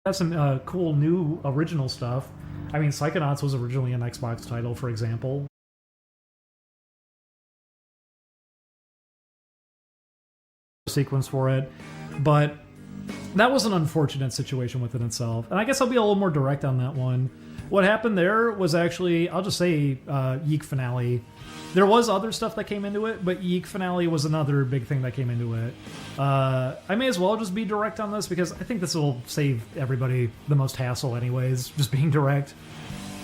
Have some cool new original stuff. I mean, Psychonauts was originally an Xbox title, for example. Sequence for it, but that was an unfortunate situation within itself. And I guess I'll be a little more direct on that one. What happened there was actually, I'll just say, Yiik Finale. There was other stuff that came into it, but Yiik Finale was another big thing that came into it. I may as well just be direct on this because I think this will save everybody the most hassle anyways, just being direct.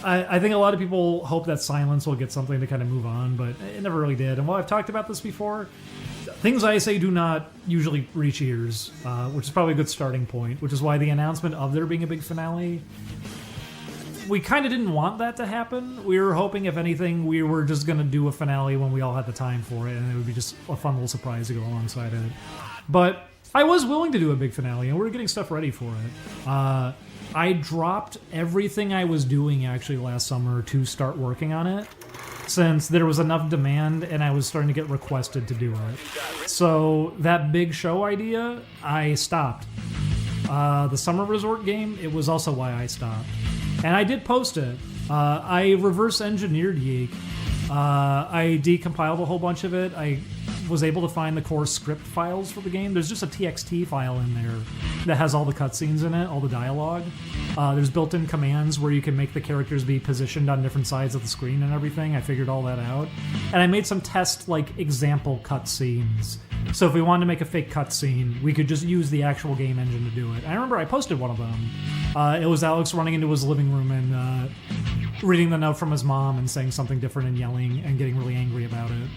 I think a lot of people hope that Silence will get something to kind of move on, but it never really did. And while I've talked about this before, things I say do not usually reach ears, which is probably a good starting point, which is why the announcement of there being a big finale, we kind of didn't want that to happen. We were hoping, if anything, we were just going to do a finale when we all had the time for it, and it would be just a fun little surprise to go alongside it. But I was willing to do a big finale, and we were getting stuff ready for it. I dropped everything I was doing, actually, last summer to start working on it, since there was enough demand and I was starting to get requested to do it. So that big show idea, I stopped. The Summer Resort game, it was also why I stopped. And I did post it. I reverse engineered Yiik. I decompiled a whole bunch of it. I was able to find the core script files for the game. There's just a TXT file in there that has all the cutscenes in it, all the dialogue. There's built-in commands where you can make the characters be positioned on different sides of the screen and everything. I figured all that out. And I made some test, example cutscenes. So if we wanted to make a fake cutscene, we could just use the actual game engine to do it. I remember I posted one of them. It was Alex running into his living room and reading the note from his mom and saying something different and yelling and getting really angry about it.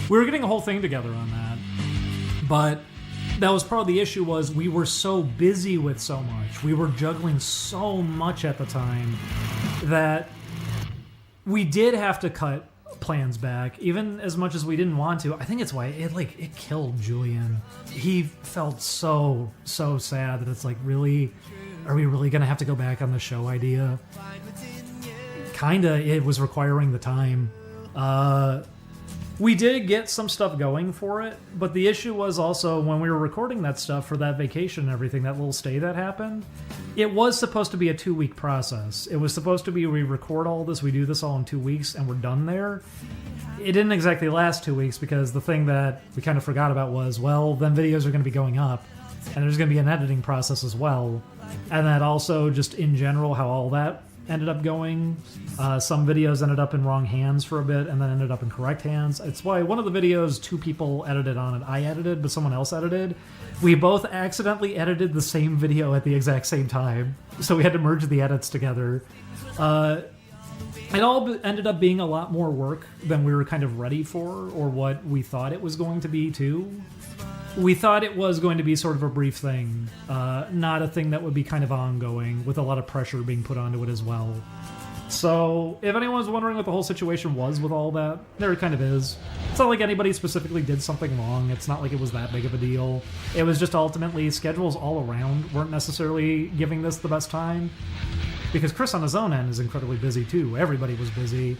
We were getting a whole thing together on that. But that was part of the issue, was we were so busy with so much. We were juggling so much at the time that we did have to cut plans back, even as much as we didn't want to. I think it's why it killed Julian. He felt so sad that it's really, are we really gonna have to go back on the show idea? Kinda, it was requiring the time. We did get some stuff going for it, but the issue was also when we were recording that stuff for that vacation and everything, that little stay that happened, it was supposed to be a 2-week process. It was supposed to be, we record all this, we do this all in 2 weeks, and we're done there. It didn't exactly last 2 weeks because the thing that we kind of forgot about was, well, then videos are going to be going up, and there's going to be an editing process as well. And that also, just in general, how all that ended up going. Some videos ended up in wrong hands for a bit and then ended up in correct hands. It's why one of the videos, 2 people edited on it. I edited, but someone else edited. We both accidentally edited the same video at the exact same time, so we had to merge the edits together. It all ended up being a lot more work than we were kind of ready for, or what we thought it was going to be, too. We thought it was going to be sort of a brief thing, not a thing that would be kind of ongoing, with a lot of pressure being put onto it as well. So, if anyone's wondering what the whole situation was with all that, there it kind of is. It's not like anybody specifically did something wrong. It's not like it was that big of a deal. It was just ultimately schedules all around weren't necessarily giving this the best time. Because Chris on his own end is incredibly busy too. Everybody was busy.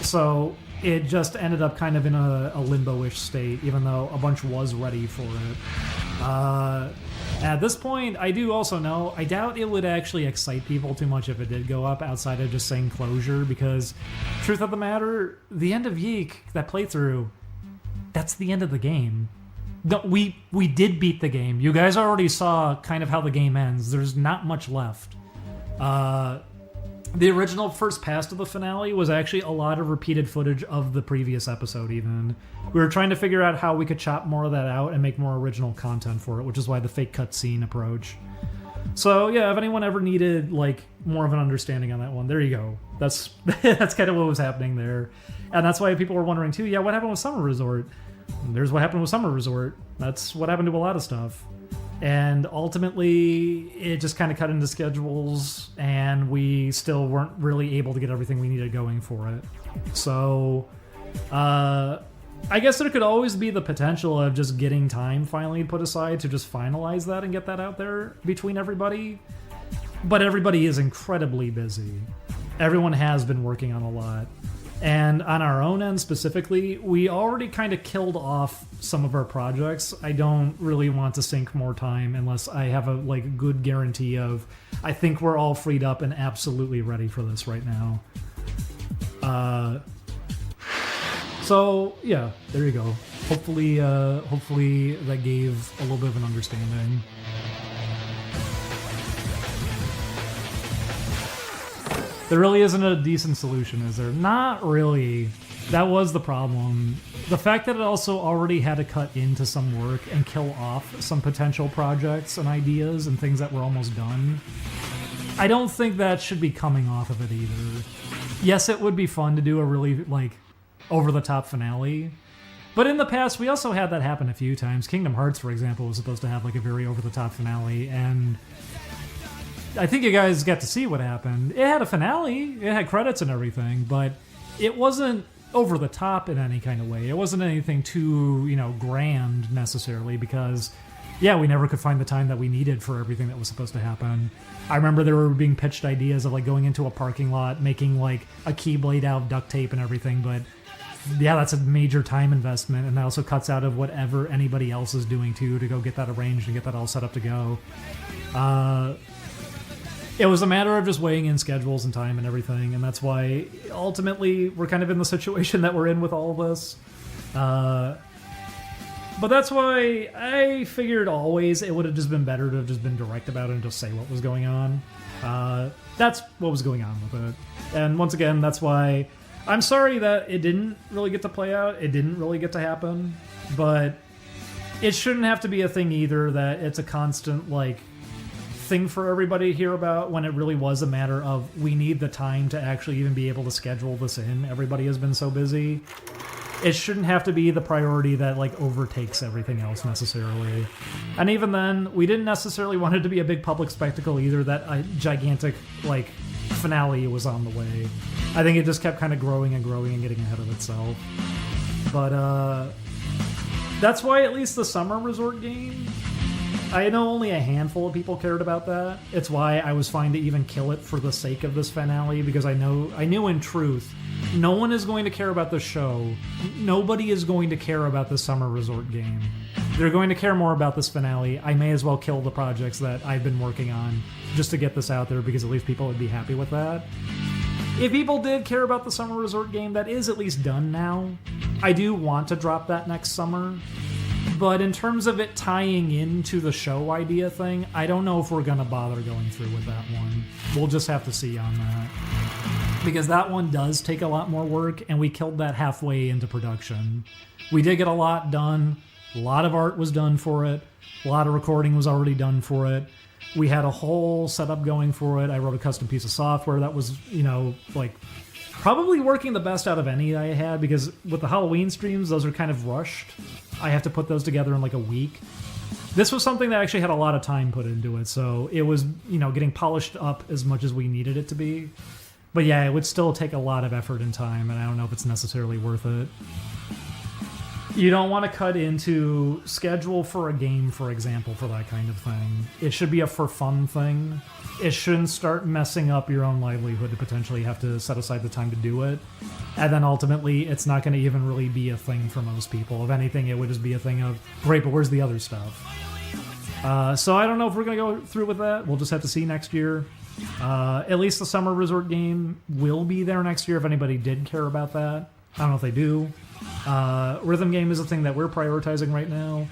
So it just ended up kind of in a limbo-ish state, even though a bunch was ready for it. At this point, I do also know, I doubt it would actually excite people too much if it did go up outside of just saying closure, because truth of the matter, the end of Yiik, that playthrough, that's the end of the game. No, we did beat the game. You guys already saw kind of how the game ends. There's not much left. The original first pass to the finale was actually a lot of repeated footage of the previous episode even. We were trying to figure out how we could chop more of that out and make more original content for it, which is why the fake cutscene approach. So yeah, if anyone ever needed more of an understanding on that one, there you go. That's that's kind of what was happening there. And that's why people were wondering too, yeah, what happened with Summer Resort? There's what happened with Summer Resort. That's what happened to a lot of stuff. And ultimately, it just kind of cut into schedules, and we still weren't really able to get everything we needed going for it. So, I guess there could always be the potential of just getting time finally put aside to just finalize that and get that out there between everybody. But everybody is incredibly busy. Everyone has been working on a lot. And on our own end specifically, we already kind of killed off some of our projects. I don't really want to sink more time unless I have a like good guarantee of I think we're all freed up and absolutely ready for this right now. So yeah, there you go. Hopefully that gave a little bit of an understanding. There really isn't a decent solution, is there? Not really. That was the problem. The fact that it also already had to cut into some work and kill off some potential projects and ideas and things that were almost done, I don't think that should be coming off of it either. Yes, it would be fun to do a really, like, over-the-top finale. But in the past, we also had that happen a few times. Kingdom Hearts, for example, was supposed to have, like, a very over-the-top finale, and I think you guys got to see what happened. It had a finale, it had credits and everything, but it wasn't over the top in any kind of way. It wasn't anything too, grand necessarily because, yeah, we never could find the time that we needed for everything that was supposed to happen. I remember there were being pitched ideas of like going into a parking lot, making like a keyblade out of duct tape and everything, but yeah, that's a major time investment, and that also cuts out of whatever anybody else is doing too to go get that arranged and get that all set up to go. It was a matter of just weighing in schedules and time and everything, and that's why ultimately we're kind of in the situation that we're in with all of this. But that's why I figured always it would have just been better to have just been direct about it and just say what was going on. That's what was going on with it. And once again, that's why I'm sorry that it didn't really get to play out. It didn't really get to happen. But it shouldn't have to be a thing either that it's a constant, like, thing for everybody to hear about when it really was a matter of we need the time to actually even be able to schedule this in. Everybody has been so busy. It shouldn't have to be the priority that like overtakes everything else necessarily. And even then, we didn't necessarily want it to be a big public spectacle either that a gigantic like finale was on the way. I think it just kept kind of growing and growing and getting ahead of itself. But that's why at least the summer resort game, I know only a handful of people cared about that. It's why I was fine to even kill it for the sake of this finale, because I knew in truth, no one is going to care about the show. Nobody is going to care about the summer resort game. They're going to care more about this finale. I may as well kill the projects that I've been working on just to get this out there, because at least people would be happy with that. If people did care about the summer resort game, that is at least done now. I do want to drop that next summer. But in terms of it tying into the show idea thing, I don't know if we're going to bother going through with that one. We'll just have to see on that. Because that one does take a lot more work, and we killed that halfway into production. We did get a lot done. A lot of art was done for it. A lot of recording was already done for it. We had a whole setup going for it. I wrote a custom piece of software that was, like, probably working the best out of any I had, because with the Halloween streams, those are kind of rushed. I have to put those together in like a week. This was something that actually had a lot of time put into it, so it was, getting polished up as much as we needed it to be. But yeah, it would still take a lot of effort and time, and I don't know if it's necessarily worth it. You don't want to cut into schedule for a game, for example, for that kind of thing. It should be a for fun thing. It shouldn't start messing up your own livelihood to potentially have to set aside the time to do it. And then ultimately, it's not going to even really be a thing for most people. If anything, it would just be a thing of, great, but where's the other stuff? So I don't know if we're going to go through with that. We'll just have to see next year. At least the summer resort game will be there next year if anybody did care about that. I don't know if they do. Rhythm game is a thing that we're prioritizing right now.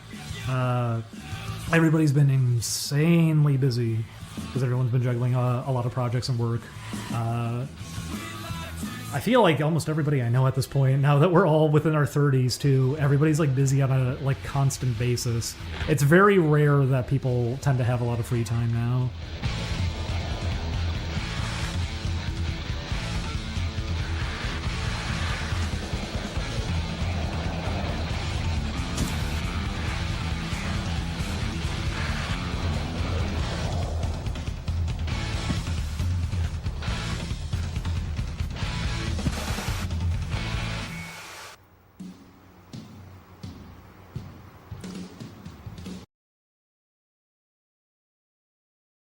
Everybody's been insanely busy because everyone's been juggling a lot of projects and work. I feel like almost everybody I know at this point, now that we're all within our 30s too, everybody's like busy on a like constant basis. It's very rare that people tend to have a lot of free time now.